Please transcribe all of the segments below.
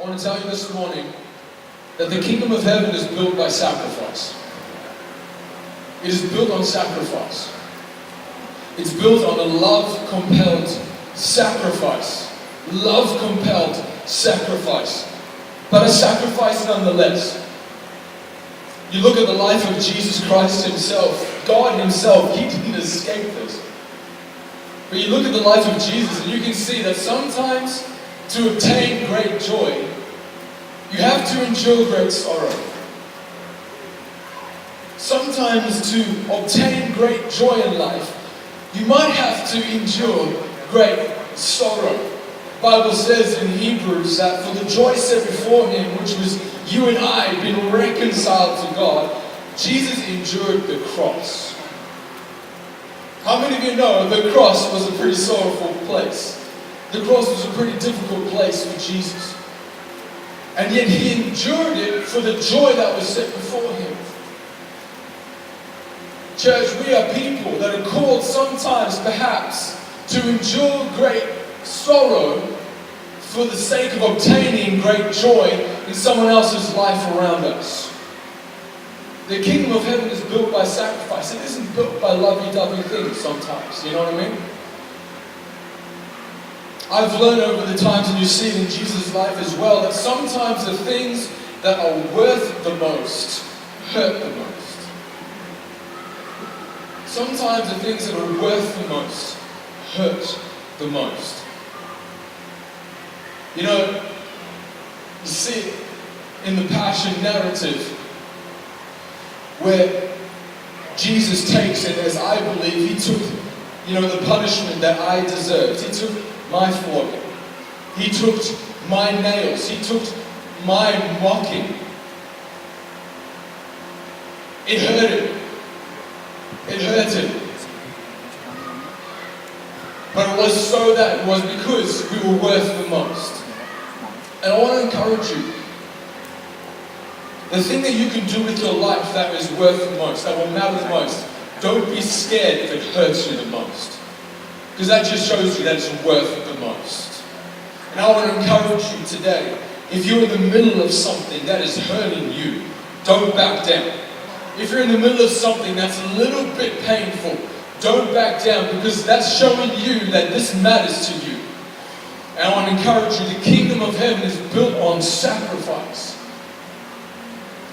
I want to tell you this morning that the kingdom of heaven is built by sacrifice. It is built on sacrifice. It's built on a love-compelled sacrifice. Love-compelled sacrifice. But a sacrifice nonetheless. You look at the life of Jesus Christ himself, God himself, he didn't escape this. But you look at the life of Jesus and you can see that sometimes to obtain great joy, you have to endure great sorrow. Sometimes to obtain great joy in life, you might have to endure great sorrow. The Bible says in Hebrews that for the joy set before him, which was you and I being reconciled to God, Jesus endured the cross. How many of you know the cross was a pretty sorrowful place? The cross was a pretty difficult place for Jesus. And yet he endured it for the joy that was set before him. Church, we are people that are called sometimes perhaps to endure great sorrow for the sake of obtaining great joy in someone else's life around us. The kingdom of heaven is built by sacrifice. It isn't built by lovey-dovey things sometimes. You know what I mean? I've learned over the times, and you see it in Jesus' life as well, that sometimes the things that are worth the most hurt the most. Sometimes the things that are worth the most hurt the most. You know, you see it in the Passion narrative where Jesus takes it, as I believe, he took, the punishment that I deserved. He took my flogging. He took my nails. He took my mocking. It hurt him. It hurt him. But it was because we were worth the most. And I want to encourage you. The thing that you can do with your life that is worth the most, that will matter the most, don't be scared if it hurts you the most. Because that just shows you that it's worth the most. And I want to encourage you today, if you're in the middle of something that is hurting you, don't back down. If you're in the middle of something that's a little bit painful, don't back down, because that's showing you that this matters to you. And I want to encourage you, the kingdom of heaven is built on sacrifice.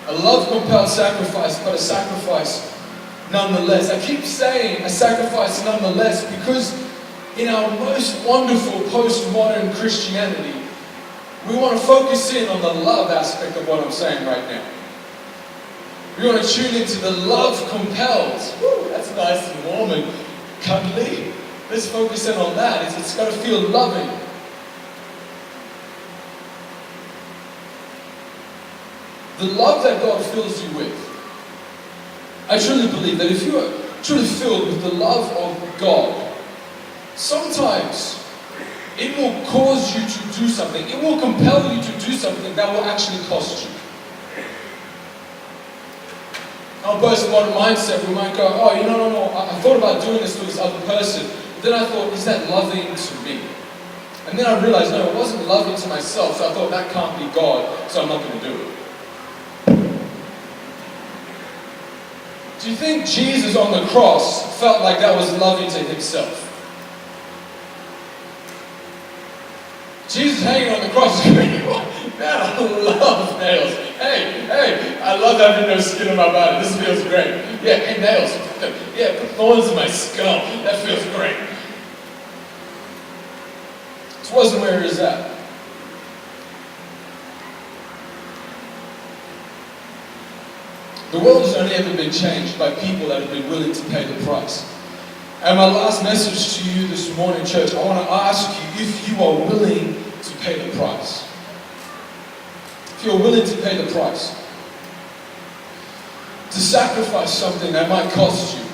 A love-compelled sacrifice, but a sacrifice nonetheless. I keep saying a sacrifice nonetheless because in our most wonderful postmodern Christianity, we want to focus in on the love aspect of what I'm saying right now. We want to tune into the love-compelled. Woo, that's nice and warm and cuddly. Let's focus in on that. It's got to feel loving. The love that God fills you with. I truly believe that if you are truly filled with the love of God, sometimes it will cause you to do something. It will compel you to do something that will actually cost you. Our postmodern mindset, we might go, no, I thought about doing this to this other person. But then I thought, is that loving to me? And then I realized, no, it wasn't loving to myself, so I thought that can't be God, so I'm not going to do it. Do you think Jesus on the cross felt like that was loving to himself? Jesus hanging on the cross going, man, I love nails. Hey, I love having no skin on my body. This feels great. Yeah, hey, nails. Yeah, put thorns in my skull. That feels great. This wasn't where he was at. The world has only ever been changed by people that have been willing to pay the price. And my last message to you this morning, church, I want to ask you if you are willing to pay the price. If you're willing to pay the price. To sacrifice something that might cost you.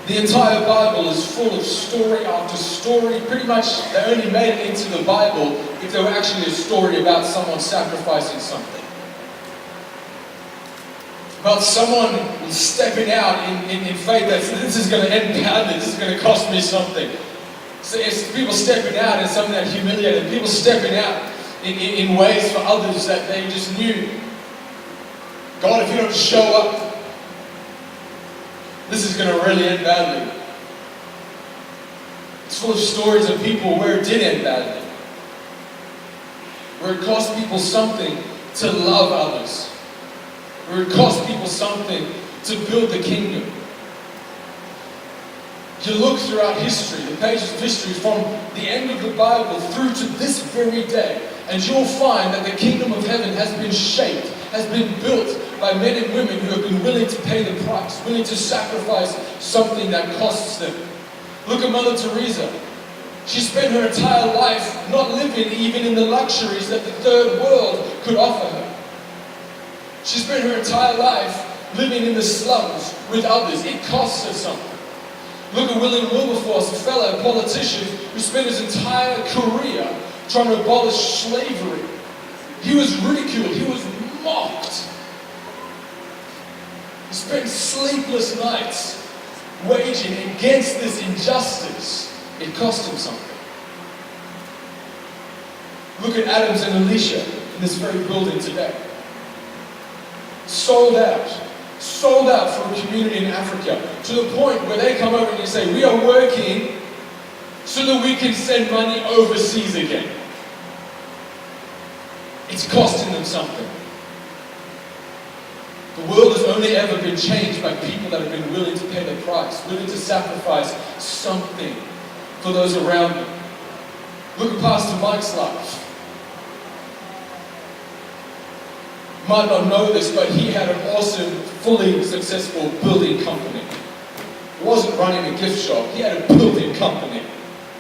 The entire Bible is full of story after story. Pretty much they only made it into the Bible if there were actually a story about someone sacrificing something. About someone stepping out in faith that this is going to end badly, this is going to cost me something. So it's people stepping out in something that humiliated, people stepping out in ways for others that they just knew. God, if you don't show up, this is going to really end badly. It's full of stories of people where it did end badly. Where it cost people something to love others. Where it cost people something to build the kingdom. You look throughout history, the pages of history from the end of the Bible through to this very day, and you'll find that the kingdom of heaven has been shaped, has been built by men and women who have been willing to pay the price, willing to sacrifice something that costs them. Look at Mother Teresa. She spent her entire life not living even in the luxuries that the third world could offer her. She spent her entire life living in the slums with others. It costs her something. Look at William Wilberforce, a fellow politician who spent his entire career trying to abolish slavery. He was ridiculed. He was mocked. He spent sleepless nights waging against this injustice. It cost him something. Look at Adams and Alicia in this very building today. Sold out for a community in Africa, to the point where they come over and they say, we are working so that we can send money overseas again. It's costing them something. The world has only ever been changed by people that have been willing to pay the price, willing to sacrifice something for those around them. Look at Pastor Mike's life. You might not know this, but he had an awesome, fully successful building company. He wasn't running a gift shop, he had a building company.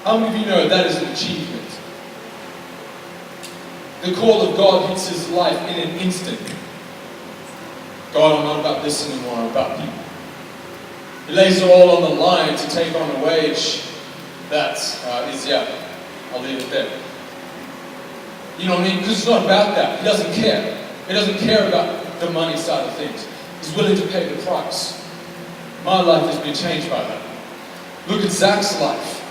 How many of you know that is an achievement? The call of God hits his life in an instant. God, I'm not about this anymore, I'm about people. He lays it all on the line to take on a wage that I'll leave it there. You know what I mean? Because it's not about that. He doesn't care. He doesn't care about the money side of things. He's willing to pay the price. My life has been changed by that. Look at Zach's life.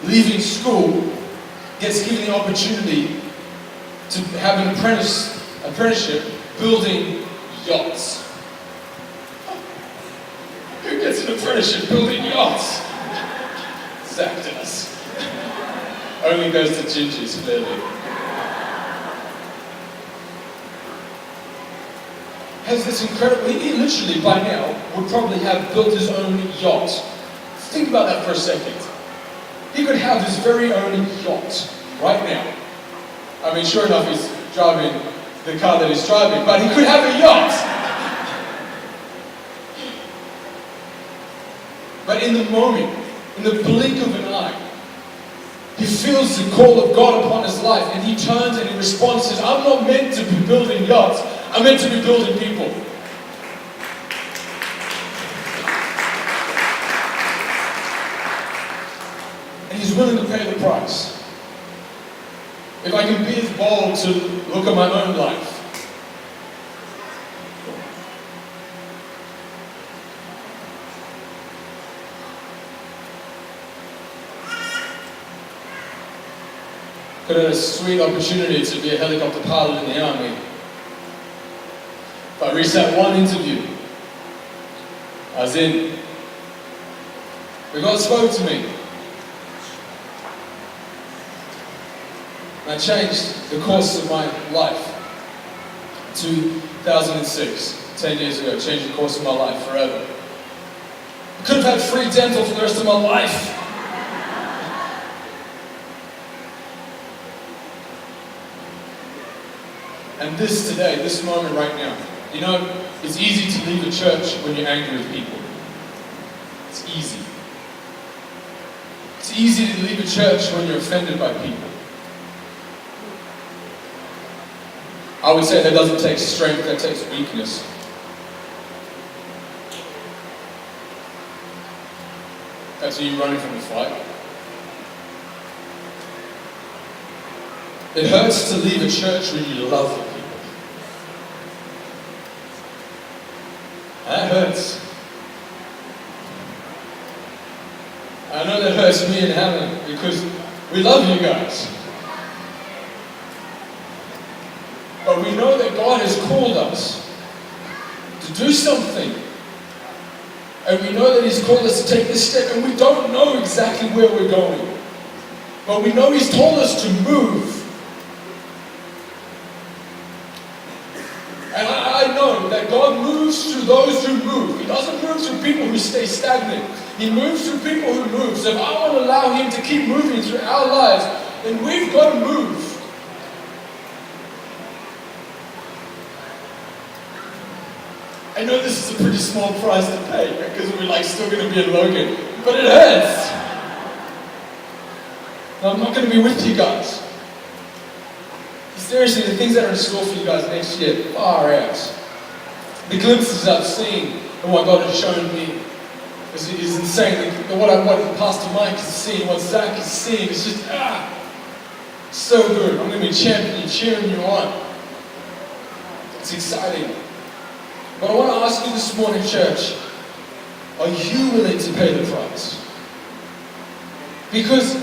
Leaving school, gets given the opportunity to have an apprenticeship building yachts. Who gets an apprenticeship building yachts? Zach does. Only goes to Ginger's, clearly. Has this incredible, he literally by now would probably have built his own yacht. Think about that for a second. He could have his very own yacht right now. I mean, sure enough, he's driving the car that he's driving, but he could have a yacht. But in the moment, in the blink of an eye, he feels the call of God upon his life, and he turns and he responds and says, I'm not meant to be building yachts, I'm meant to be building people. And he's willing to pay the price. If I can be as bold to look at my own life, got a sweet opportunity to be a helicopter pilot in the army. If I reset one interview, I was in. But God spoke to me. And I changed the course of my life. 2006, 10 years ago, changed the course of my life forever. I could have had free dental for the rest of my life. And this today, this moment right now, you know, it's easy to leave a church when you're angry with people. It's easy. It's easy to leave a church when you're offended by people. I would say that doesn't take strength, that takes weakness. That's you running from a fight. It hurts to leave a church when you love the people. That hurts. I know that hurts me in heaven because we love you guys. But we know that God has called us to do something. And we know that He's called us to take this step, and we don't know exactly where we're going. But we know He's told us to move. And I know that God moves through those who move. He doesn't move through people who stay stagnant. He moves through people who move. So if I want to allow Him to keep moving through our lives, then we've got to move. I know this is a pretty small price to pay because we're still going to be in Logan, but it hurts. Now, I'm not going to be with you guys. Seriously, the things that are in store for you guys next year, far out. The glimpses I've seen and what God has shown me is insane. What Pastor Mike is seeing, what Zach is seeing, it's just, so good. I'm going to be championing, cheering you on. It's exciting. But I want to ask you this morning, church, are you willing to pay the price? Because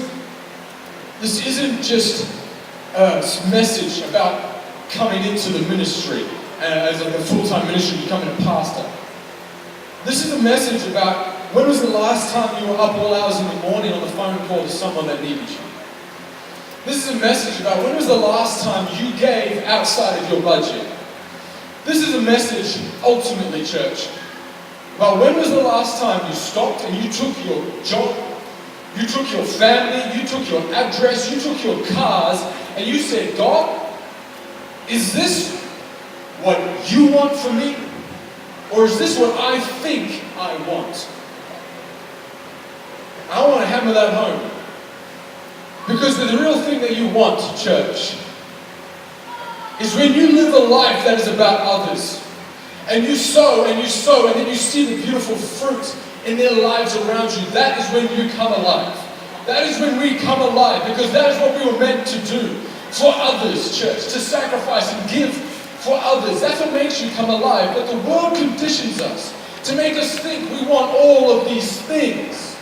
this isn't just a message about coming into the ministry as a full-time ministry, becoming a pastor. This is a message about when was the last time you were up all hours in the morning on the phone call to someone that needed you? This is a message about when was the last time you gave outside of your budget? This is a message, ultimately, church, about when was the last time you stopped and you took your job, you took your family, you took your address, you took your cars, and you said, God, is this what you want for me? Or is this what I think I want? I want to hammer that home. Because the real thing that you want, church, is when you live a life that is about others. And you sow and you sow, and then you see the beautiful fruit in their lives around you. That is when you come alive. That is when we come alive, because that is what we were meant to do for others, church. To sacrifice and give for others. That's what makes you come alive. But the world conditions us to make us think we want all of these things.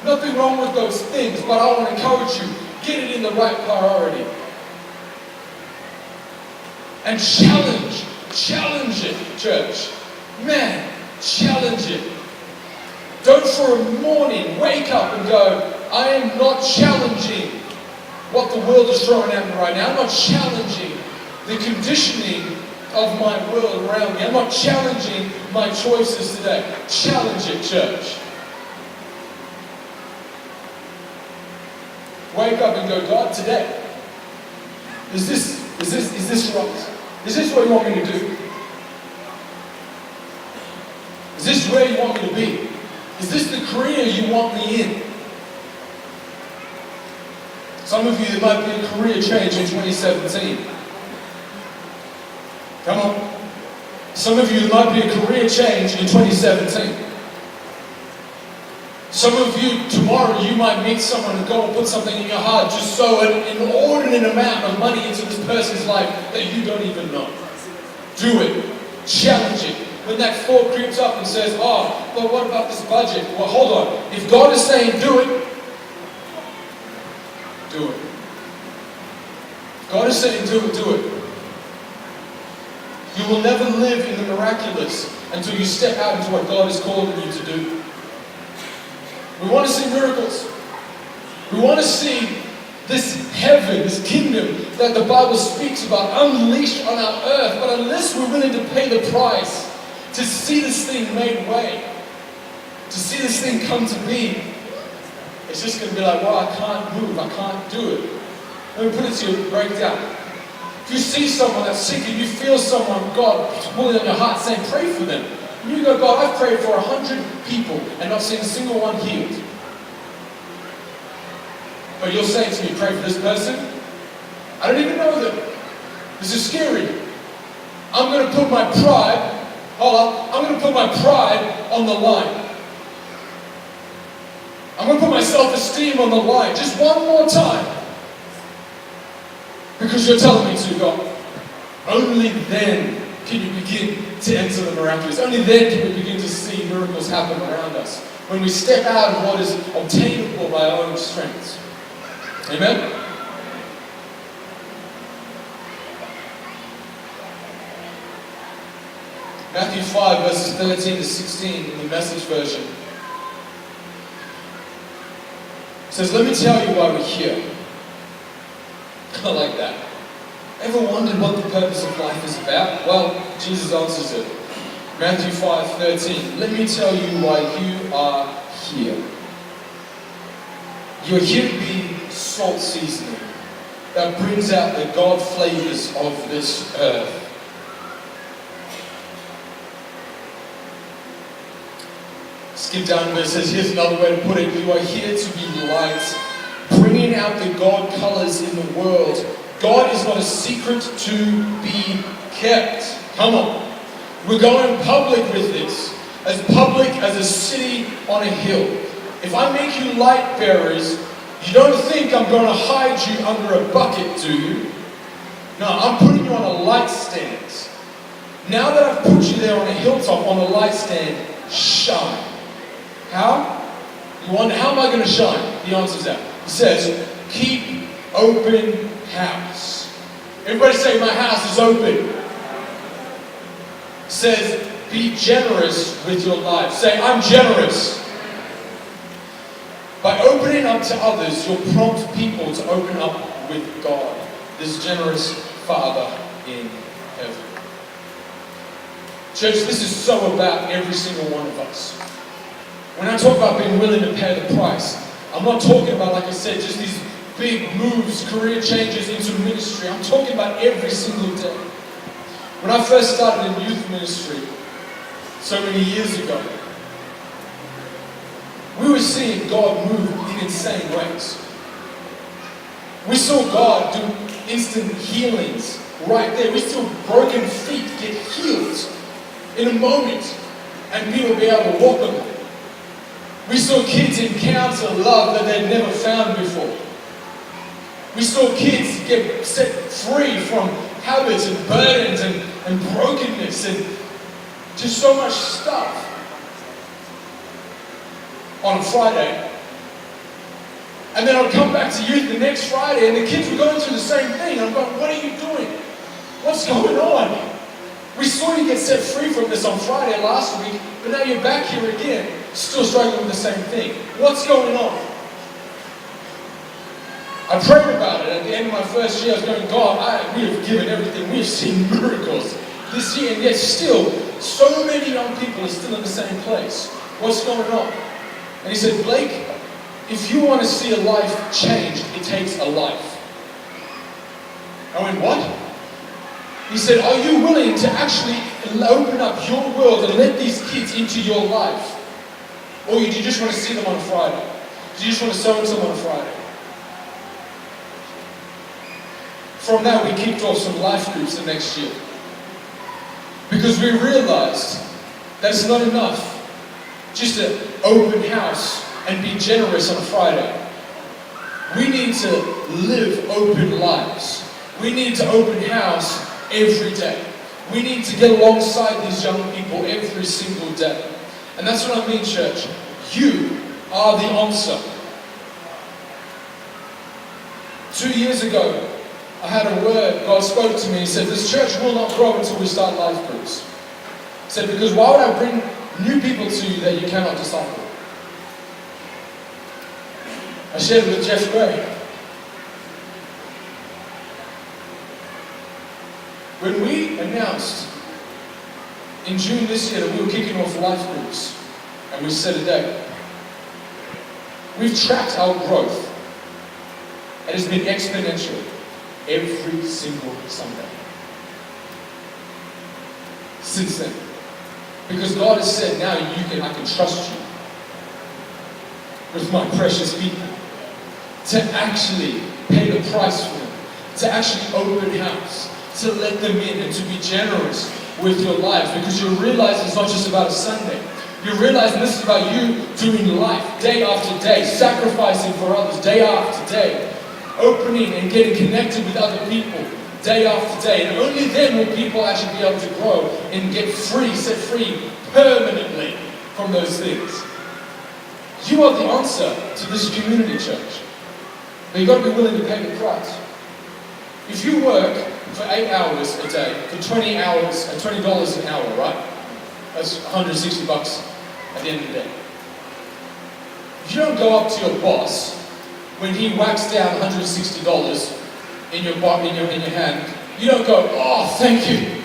Nothing wrong with those things, but I want to encourage you, get it in the right priority. And challenge it, church. Man, challenge it. Don't for a morning wake up and go, I am not challenging what the world is throwing at me right now. I'm not challenging the conditioning of my world around me. I'm not challenging my choices today. Challenge it, church. Wake up and go, God, today, is this right? Is this what you want me to do? Is this where you want me to be? Is this the career you want me in? Some of you, there might be a career change in 2017. Come on. Some of you, there might be a career change in 2017. Some of you, tomorrow, you might meet someone and go and put something in your heart, just sow an inordinate amount of money into this person's life that you don't even know. Do it. Challenge it. When that thought creeps up and says, oh, but what about this budget? Well, hold on. If God is saying do it, do it. If God is saying do it, do it. You will never live in the miraculous until you step out into what God is calling you to do. We want to see miracles. We want to see this heaven, this kingdom that the Bible speaks about unleashed on our earth. But unless we're willing to pay the price to see this thing made way, to see this thing come to be, it's just going to be like, well, I can't move, I can't do it. Let me put it to you, breakdown. If you see someone that's sick and you feel someone, God, pulling on your heart saying, pray for them. And you go, God, I've prayed for 100 people and not seen a single one healed. But you're saying to me, pray for this person? I don't even know them. This is scary. I'm going to put my pride, I'm going to put my pride on the line. I'm going to put my self-esteem on the line just one more time. Because you're telling me to, God. Only then can you begin to enter the miraculous. Only then can we begin to see miracles happen around us. When we step out of what is obtainable by our own strengths. Amen? Matthew 5 verses 13 to 16 in the Message version. It says, let me tell you why we're here. I like that. Ever wondered what the purpose of life is about? Well, Jesus answers it. Matthew 5:13. Let me tell you why you are here. You're here to be salt seasoning that brings out the God flavors of this earth. Skip down where it says, here's another way to put it. You are here to be light, bringing out the God colors in the world. God is not a secret to be kept. Come on. We're going public with this. As public as a city on a hill. If I make you light bearers, you don't think I'm going to hide you under a bucket, do you? No, I'm putting you on a light stand. Now that I've put you there on a hilltop, on a light stand, shine. How? You wonder, how am I going to shine? The answer's out. It says, keep open house. Everybody say, my house is open. It says, be generous with your life. Say, I'm generous. By opening up to others, you'll prompt people to open up with God, this generous Father in heaven. Church, this is so about every single one of us. When I talk about being willing to pay the price, I'm not talking about, like I said, just these big moves, career changes into ministry. I'm talking about every single day. When I first started in youth ministry, so many years ago, we were seeing God move in insane ways. We saw God do instant healings right there. We saw broken feet get healed in a moment and people be able to walk them. We saw kids encounter love that they'd never found before. We saw kids get set free from habits and burdens and brokenness and just so much stuff. On a Friday. And then I'd come back to youth the next Friday and the kids were going through the same thing. I'm going, what are you doing? What's going on? We saw you get set free from this on Friday last week, but now you're back here again, still struggling with the same thing. What's going on? I prayed about it at the end of my first year. I was going, God, we have given everything. We have seen miracles this year, and yet still, so many young people are still in the same place. What's going on? And he said, Blake, if you want to see a life changed, it takes a life. I went, what? He said, are you willing to actually open up your world and let these kids into your life? Or do you just want to see them on a Friday? Do you just want to sow into them on a Friday? From that, we kicked off some life groups the next year. Because we realized that it's not enough just to open house and be generous on a Friday. We need to live open lives. We need to open house every day. We need to get alongside these young people every single day. And that's what I mean, church. You are the answer. 2 years ago, I had a word. God spoke to me. He said, this church will not grow until we start life groups. He said, because why would I bring new people to you that you cannot disciple? I shared it with Jeff Gray. When we announced in June this year that we were kicking off life groups, and we set a date, we've tracked our growth. It has been exponential every single Sunday since then. Because God has said, now I can trust you with my precious people to actually pay the price for them, to actually open house, to let them in and to be generous with your lives. Because you realize it's not just about a Sunday. You realize this is about you doing life day after day, sacrificing for others day after day, opening and getting connected with other people day after day. And only then will people actually be able to grow and get free, set free permanently from those things. You are the answer to this community, church. But you've got to be willing to pay the price. If you work for 8 hours a day, for 20 hours, $20 an hour, right? That's $160 at the end of the day. If you don't go up to your boss when he whacks down $160 in your hand, you don't go, "Oh, thank you.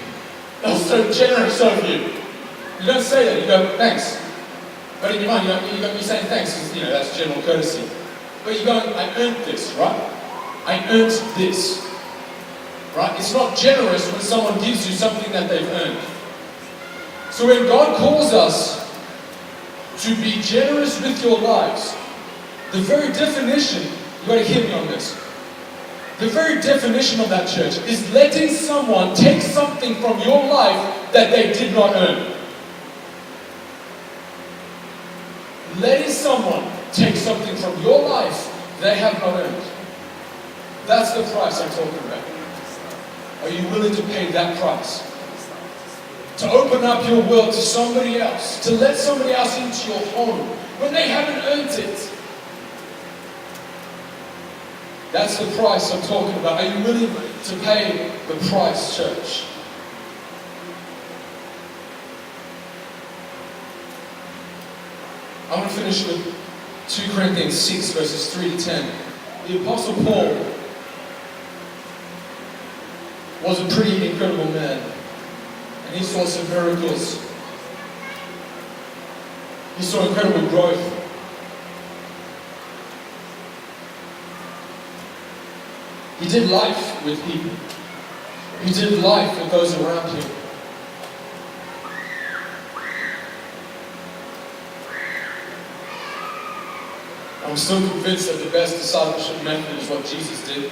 That's so generous of you." You don't say that. You go, "Thanks." But in your mind, you're saying thanks because that's general courtesy. But you're going, "I earned this, right? I earned this." Right? It's not generous when someone gives you something that they've earned. So when God calls us to be generous with your lives, the very definition, you've got to hear me on this, the very definition of that, church, is letting someone take something from your life that they did not earn. Letting someone take something from your life they have not earned. That's the price I'm talking about. Are you willing to pay that price? To open up your world to somebody else, to let somebody else into your home when they haven't earned it. That's the price I'm talking about. Are you willing to pay the price, church? I want to finish with 2 Corinthians 6 verses 3 to 10. The Apostle Paul was a pretty incredible man. And he saw some miracles. He saw incredible growth. He did life with people. He did life with those around him. I'm still convinced that the best discipleship method is what Jesus did.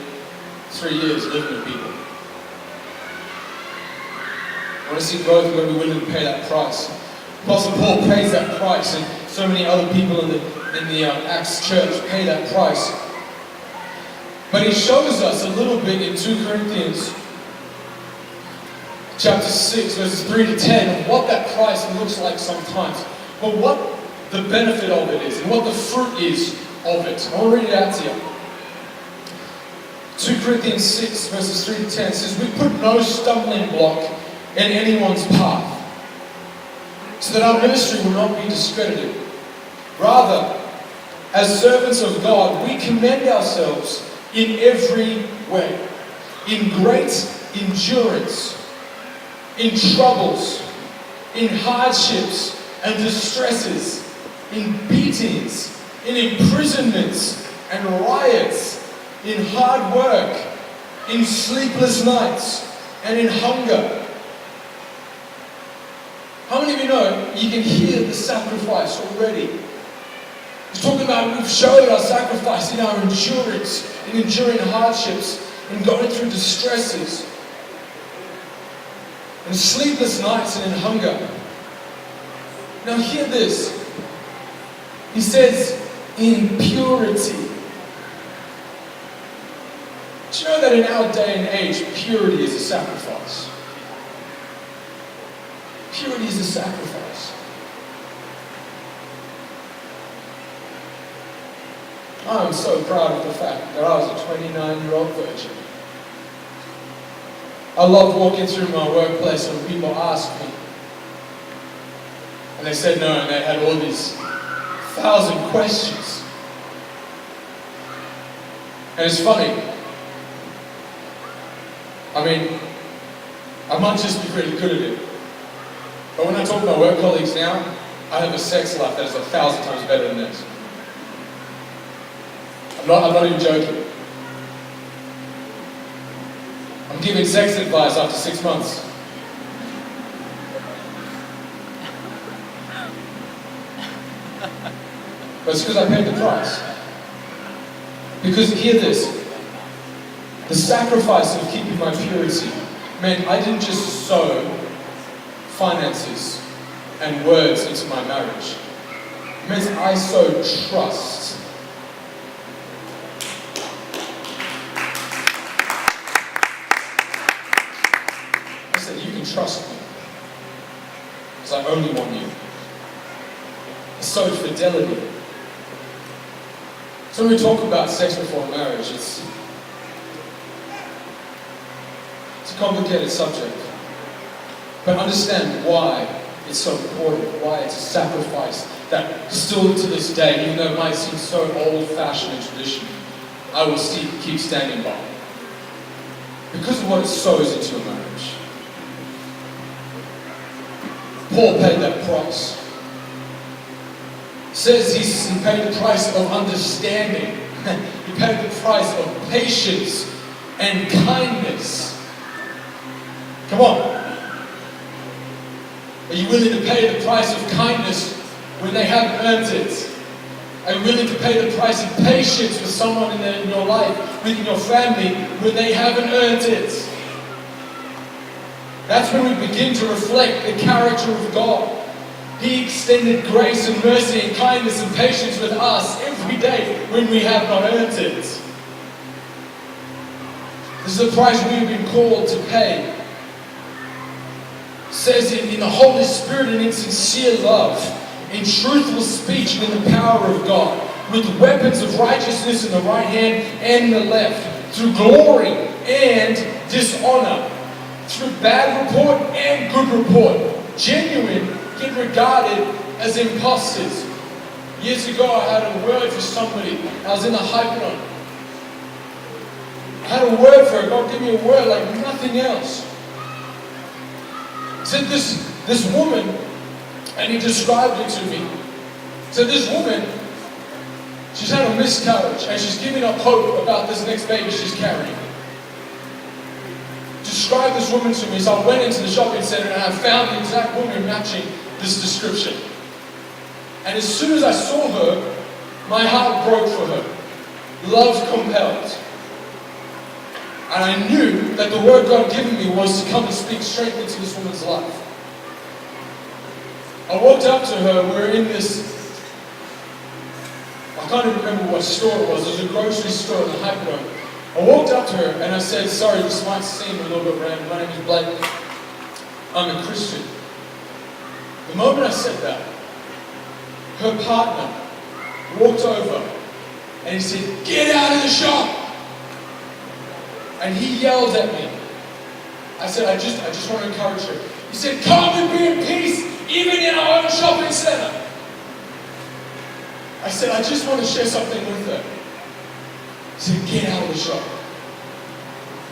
3 years living with people. I want to see growth, we've got to be willing to pay that price. Apostle Paul pays that price, and so many other people in the Acts church pay that price. But he shows us a little bit in 2 Corinthians chapter 6, verses 3 to 10, of what that price looks like sometimes. But what the benefit of it is, and what the fruit is of it. I want to read it out to you. 2 Corinthians 6, verses 3 to 10 says, "We put no stumbling block in anyone's path, so that our ministry will not be discredited. Rather, as servants of God, we commend ourselves in every way, in great endurance, in troubles, in hardships and distresses, in beatings, in imprisonments and riots, in hard work, in sleepless nights, and in hunger." How many of you know you can hear the sacrifice already? He's talking about we've showed our sacrifice in our endurance, in enduring hardships, in going through distresses, in sleepless nights and in hunger. Now hear this. He says, in purity. Do you know that in our day and age, purity is a sacrifice? Purity is a sacrifice. I'm so proud of the fact that I was a 29-year-old virgin. I loved walking through my workplace when people asked me. And they said no, and they had all these 1,000 questions. And it's funny. I mean, I might just be really good at it. But when I talk to my work colleagues now, I have a sex life that is 1,000 times better than theirs. I'm not even joking. I'm giving sex advice after 6 months. But it's because I paid the price. Because hear this, the sacrifice of keeping my purity meant I didn't just sow finances and words into my marriage. It meant I sowed trust. I said, you can trust me, because I only want you. I sowed fidelity. So when we talk about sex before marriage, it's a complicated subject. But understand why it's so important. Why? It's a sacrifice that still to this day, even though it might seem so old-fashioned and traditional, I will keep standing by. Because of what it sows into a marriage. Paul paid that price. Says he paid the price of understanding. He paid the price of patience and kindness. Come on. Are you willing to pay the price of kindness when they haven't earned it? Are you willing to pay the price of patience with someone in your life, within your family, when they haven't earned it? That's when we begin to reflect the character of God. He extended grace and mercy and kindness and patience with us every day when we have not earned it. This is the price we've been called to pay. It says in the Holy Spirit and in sincere love, in truthful speech and in the power of God, with weapons of righteousness in the right hand and in the left, through glory and dishonor, through bad report and good report, genuine get regarded as imposters. Years ago, I had a word for somebody. I was in the Hypnon. I had a word for her. God gave me a word like nothing else. He said this woman, and he described it to me. He said this woman, she's had a miscarriage, and she's giving up hope about this next baby she's carrying. Described this woman to me. So I went into the shopping center and I found the exact woman matching this description. And as soon as I saw her, my heart broke for her. Love compelled. And I knew that the word God had given me was to come and speak straight into this woman's life. I walked up to her. We were in this, I can't even remember what store it was. It was a grocery store in the Hypno. I walked up to her and I said, sorry, this might seem a little bit random. My name is Blake. I'm a Christian. The moment I said that, her partner walked over and he said, get out of the shop. And he yelled at me. I said, I just want to encourage her. He said, come and be in peace, even in our own shopping center. I said, I just want to share something with her. He said, get out of the shop.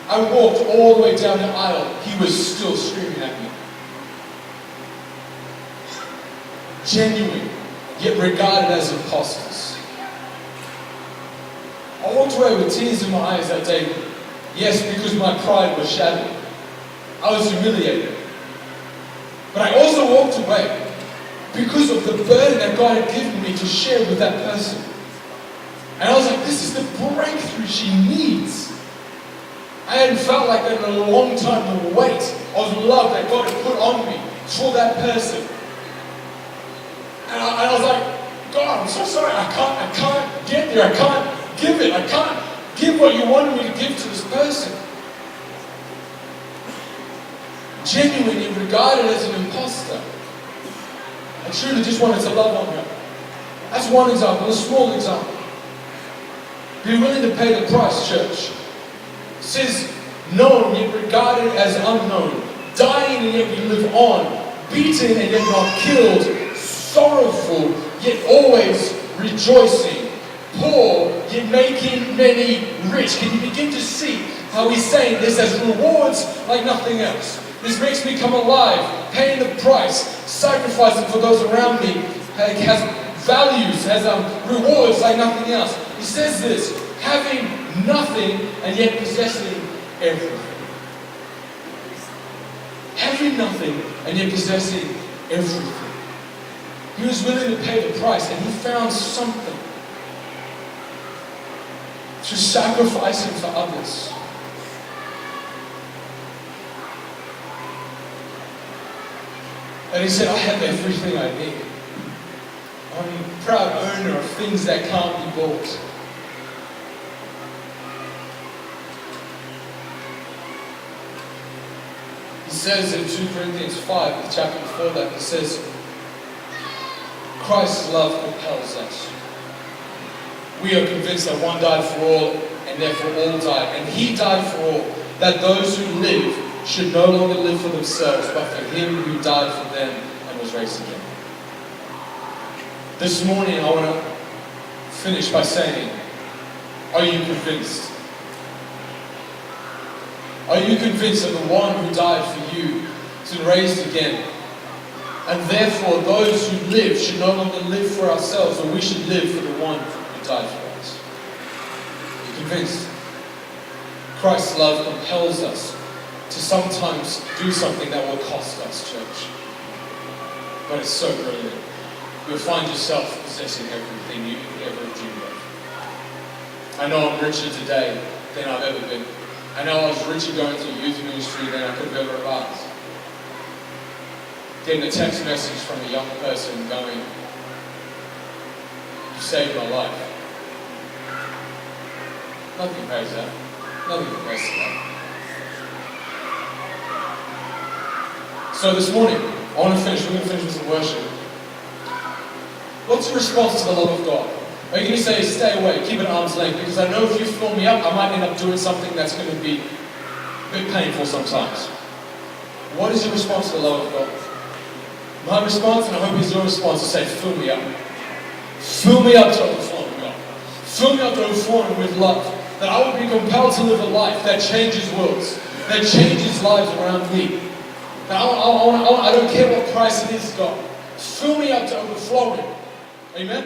I walked all the way down the aisle. He was still screaming at me. Genuine, yet regarded as imposters. I walked away with tears in my eyes that day. Yes, because my pride was shattered. I was humiliated. But I also walked away because of the burden that God had given me to share with that person. And I was like, this is the breakthrough she needs. I hadn't felt like that in a long time. The weight of love that God had put on me for that person. And I was like, God, I'm so sorry. I can't get there. I can't give it. I can't give what you wanted me to give to this person. Genuinely regarded as an imposter. I truly just wanted to love on her. That's one example, a small example. Be willing to pay the price, church. It says, known yet regarded as unknown. Dying and yet we live on. Beaten and yet not killed. Sorrowful yet always rejoicing. Poor yet making many rich. Can you begin to see how he's saying this as rewards like nothing else? This makes me come alive, paying the price, sacrificing for those around me. It has values, has rewards like nothing else. He says this, having nothing and yet possessing everything. Having nothing and yet possessing everything. He was willing to pay the price and he found something to sacrificing for others. And he said, I have everything I need. I'm a proud owner of things that can't be bought. He says in 2 Corinthians 5, the chapter before that, he says, Christ's love compels us. We are convinced that one died for all, and therefore all died. And he died for all, that those who live should no longer live for themselves, but for him who died for them and was raised grace again. This morning I want to finish by saying, are you convinced? Are you convinced that the one who died for you has been raised again? And therefore those who live should no longer live for ourselves, but we should live for the one who died for us. Are you convinced? Christ's love compels us to sometimes do something that will cost us, church. But it's so brilliant. You'll find yourself possessing everything you ever dreamed of. I know I'm richer today than I've ever been. I know I was richer going to youth ministry than I could have ever imagined. Getting a text message from a young person going, "You saved my life." Nothing compares to that. Nothing compares to that. So this morning, I want to finish. We're going to finish with some worship. What's your response to the love of God? Are you going to say, stay away, keep it at arm's length? Because I know if you fill me up, I might end up doing something that's going to be a bit painful sometimes. What is your response to the love of God? My response, and I hope it's your response, to say, fill me up. Fill me up to overflowing, God. Fill me up to overflowing with love. That I will be compelled to live a life that changes worlds, that changes lives around me. That I don't care what price it is, God. Fill me up to overflowing. Amen?